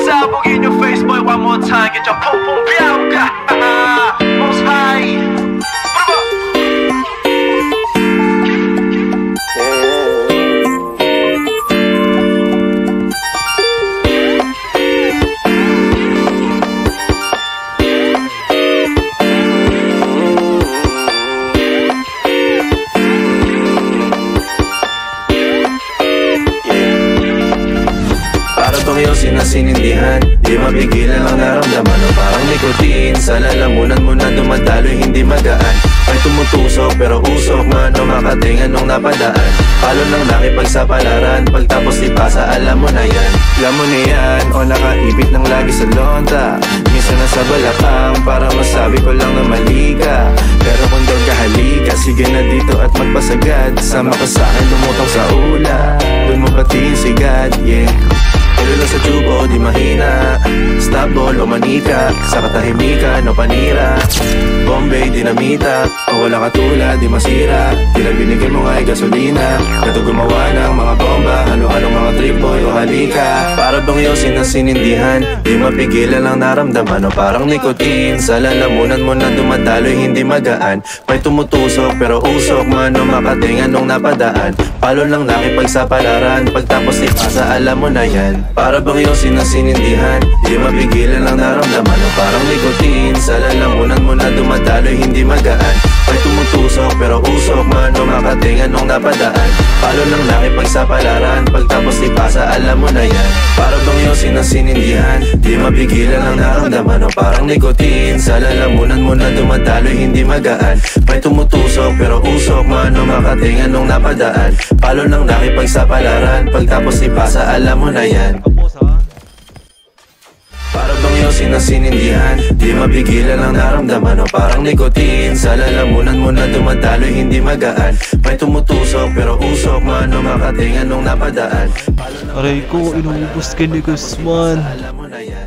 Pasabog in your face, boy, one more time. Get your pum pum biauka. Most high. Yosin na sinindihan, di mapigilan ang naramdaman. O parang nikotin, sa lalamunan mo na dumadaloy, hindi magaan. May tumutusok pero usok man o makatingan nung napadaan. Palo ng nakipagsapalaran, pagtapos di pasa, alam mo na yan. Alam mo na yan, o nakaibit ng lagi sa lonta. Minsan nasa balakang, para masabi ko lang na mali ka. Pero kung doon ka halika, sige na dito at magpasagad. Sama ka sa'kin, lumutang sa ula, doon mo patiin si God, yeah. Pero sa tubo, di mahina. Stop ball o manika, sa katahimikan o panira. Bombay, dinamita, o wala katulad, di masira. Tila binigay mo nga'y gasolina. Kato gumawa ng mga bomba, halo-halong mga trip boy o halika. Para bang yosin na sinindihan, di mapigilan ang naramdaman. O parang nikotin, sa lalamunan mo na dumadaloy, hindi magaan. May tumutusok pero usok man o makatingan nung napadaan. Palo lang nakipagsapalaran, pagtapos di pasa, alam mo na yan. Para bang yosin na sinindihan, di mapigilan ang naramdaman. O parang nikotin, sa lalamunan mo na dumadaloy, hindi magaan. May tumutusok pero usok man o makatingan nung napadaan. Palo lang nakipagsapalaran, pagtapos di pasa, alam mo na yan. Para bang yosin na sinindihan, di mapigilan ang naramdaman. O parang nikotin, sa lalamunan mo na dumadaloy, hindi magaan. May tumutusok pero usok man o makatingan nung napadaan. Palo lang nakipagsapalaran, pagtapos di pasa, alam mo na yan. Para bang yosin na sinindihan, di mapigilan ang naramdaman. O parang nikotin, sa lalamunan mo na dumadaloy, hindi magaan. May tumutusok pero usok man o makatingan nung napadaan. Aray ko, inubos ka ni Guzman. Alam mo na yan.